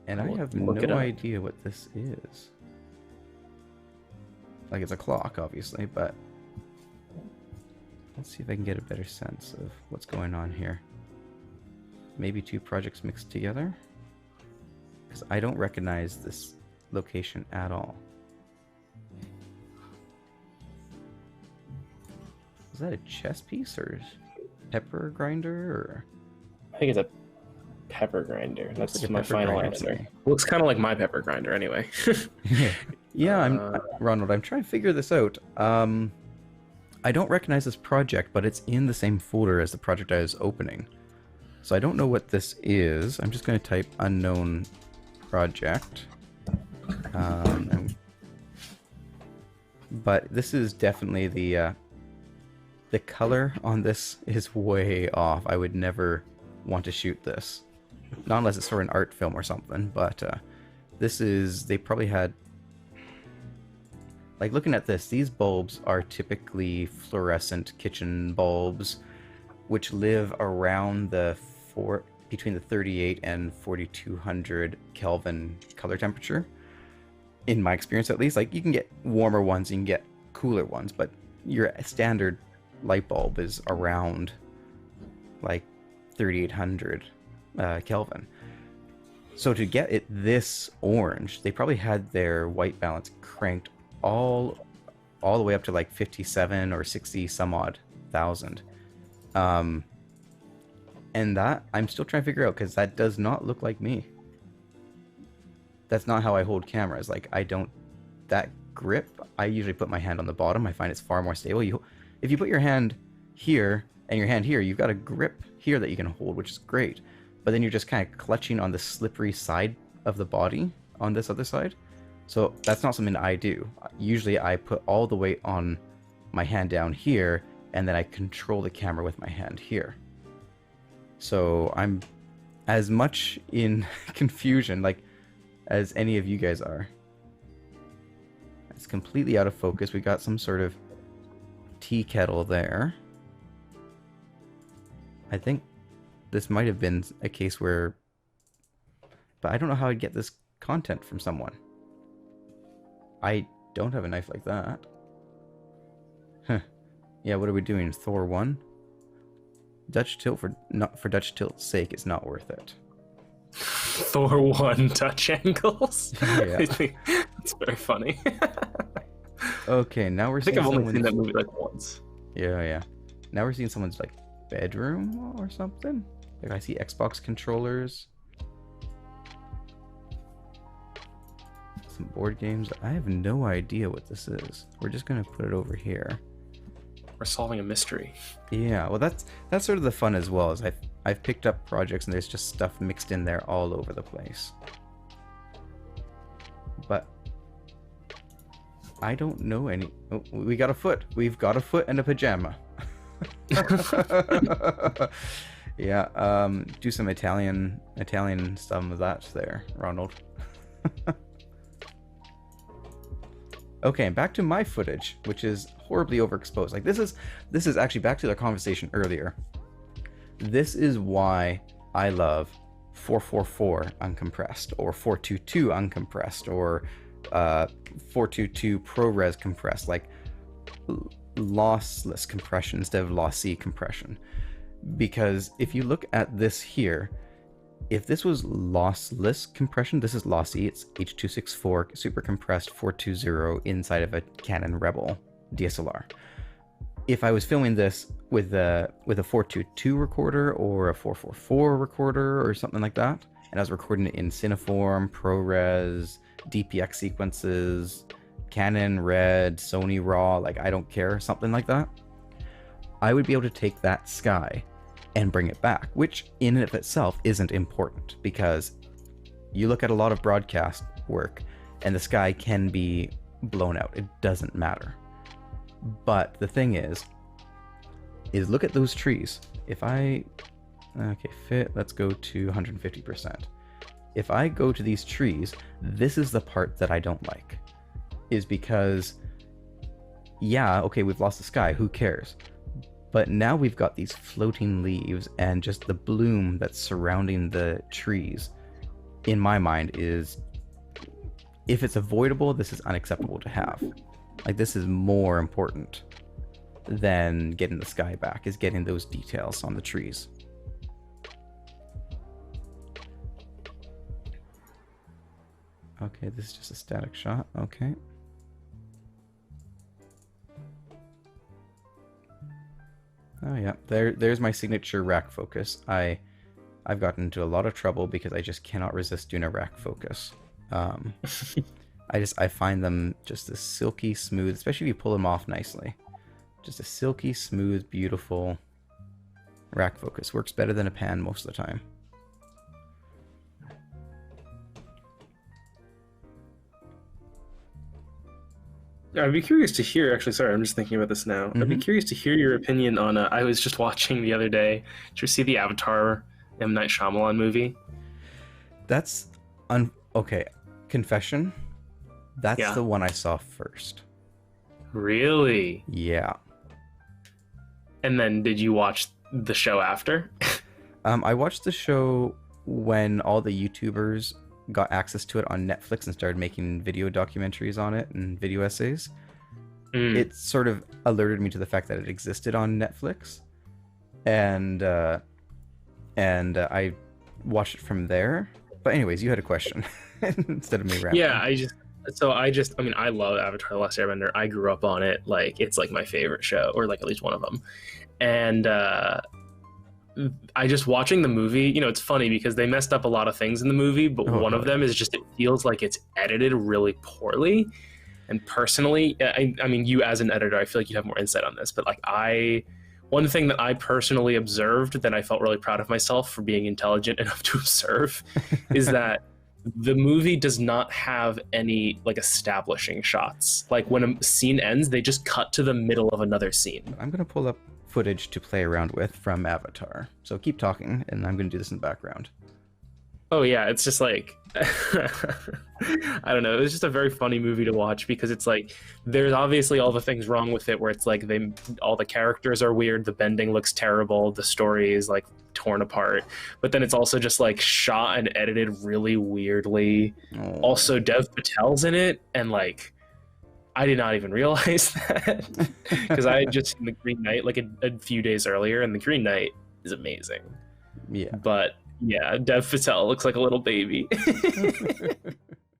And I have Look it no up. idea what this is. Like, it's a clock, obviously, but let's see if I can get a better sense of what's going on here. Maybe two projects mixed together? Because I don't recognize this location at all. Is that a chess piece or pepper grinder or? I think it's a pepper grinder. That's like a my pepper final grinder answer. to me. Looks kind of like my pepper grinder, anyway. Yeah, Ronald. I'm trying to figure this out. I don't recognize this project, but it's in the same folder as the project I was opening. So I don't know what this is. I'm just going to type unknown project. But this is definitely the color on this is way off. I would never want to shoot this. Not unless it's for an art film or something, but this is, they probably had, like looking at this, these bulbs are typically fluorescent kitchen bulbs, which live around the between the 38 and 4200 Kelvin color temperature. In my experience, at least, like you can get warmer ones, you can get cooler ones, but your standard light bulb is around like 3800 Kelvin. So to get it this orange, they probably had their white balance cranked all the way up to like 57 or 60 some odd thousand. And that I'm still trying to figure out, because that does not look like me. That's not how I hold cameras. Like, I don't, that grip, I usually put my hand on the bottom. I find it's far more stable. If you put your hand here and your hand here, you've got a grip here that you can hold, which is great. But then you're just kind of clutching on the slippery side of the body on this other side. So that's not something I do. Usually I put all the weight on my hand down here, and then I control the camera with my hand here. So I'm as much in confusion like as any of you guys are. It's completely out of focus. We got some sort of tea kettle there. I think this might have been a case where, but I don't know how I'd get this content from someone. I don't have a knife like that. Huh. Yeah, what are we doing? Thor 1? Dutch tilt for Dutch tilt's sake, it's not worth it. Thor 1 touch angles? Yeah. That's very funny. Okay, now we're seeing I've only seen that movie like once. Yeah. Now we're seeing someone's like bedroom or something. Like I see Xbox controllers. Some board games. I have no idea what this is. We're just gonna put it over here. We're solving a mystery. Yeah, well that's sort of the fun as well, is I've picked up projects and there's just stuff mixed in there all over the place. But I don't know any. Oh, we got a foot. We've got a foot and a pajama. Yeah, do some Italian some of that there, Ronald. Okay, back to my footage, which is horribly overexposed. Like this is actually back to the conversation earlier. This is why I love 444 uncompressed, or 422 uncompressed, or 422 ProRes compressed, like lossless compression instead of lossy compression. Because if you look at this here, if this was lossless compression, this is lossy. It's H.264 super compressed 420 inside of a Canon Rebel DSLR. If I was filming this with a 422 recorder or a 444 recorder or something like that, and I was recording it in Cineform, ProRes, DPX sequences, Canon Red, Sony RAW, like I don't care, something like that, I would be able to take that sky and bring it back, which in and of itself isn't important, because you look at a lot of broadcast work and the sky can be blown out. It doesn't matter. But the thing is look at those trees. If I, okay, fit, let's go to 150%. If I go to these trees, this is the part that I don't like, is because, yeah, okay, we've lost the sky, who cares? But now we've got these floating leaves and just the bloom that's surrounding the trees. in my mind, is if it's avoidable, this is unacceptable to have. Like, this is more important than getting the sky back, is getting those details on the trees. Okay, this is just a static shot. Okay. Oh yeah, there's my signature rack focus. I've gotten into a lot of trouble because I just cannot resist doing a rack focus. I find them just a silky smooth, especially if you pull them off nicely. Just a silky smooth, beautiful rack focus. Works better than a pan most of the time. I'd be curious to hear, actually, sorry, I'm just thinking about this now. I'd be curious to hear your opinion on, I was just watching the other day, did you see the Avatar M. Night Shyamalan movie? That's, okay, confession, that's the one I saw first. Really? Yeah. And then did you watch the show after? I watched the show when all the YouTubers got access to it on Netflix and started making video documentaries on it and video essays. It sort of alerted me to the fact that it existed on Netflix, and I watched it from there. But anyways, you had a question instead of me rapping. Yeah, I mean, I love Avatar: The Last Airbender. I grew up on it. Like, it's like my favorite show, or like at least one of them. And I just watching the movie, you know, it's funny because they messed up a lot of things in the movie, but one of them is just, it feels like it's edited really poorly. And personally, I mean, you as an editor, I feel like you have more insight on this, but like one thing that I personally observed that I felt really proud of myself for being intelligent enough to observe is that the movie does not have any like establishing shots. Like when a scene ends, they just cut to the middle of another scene. I'm gonna pull up footage to play around with from Avatar. So keep talking, and I'm gonna do this in the background. Oh yeah, it's just like I don't know. It was just a very funny movie to watch because it's like there's obviously all the things wrong with it, where it's like all the characters are weird, the bending looks terrible, the story is like torn apart, but then it's also just like shot and edited really weirdly. Also, Dev Patel's in it, and like I did not even realize that because I had just seen The Green Knight like a few days earlier, and The Green Knight is amazing. Yeah. But yeah, Dev Patel looks like a little baby.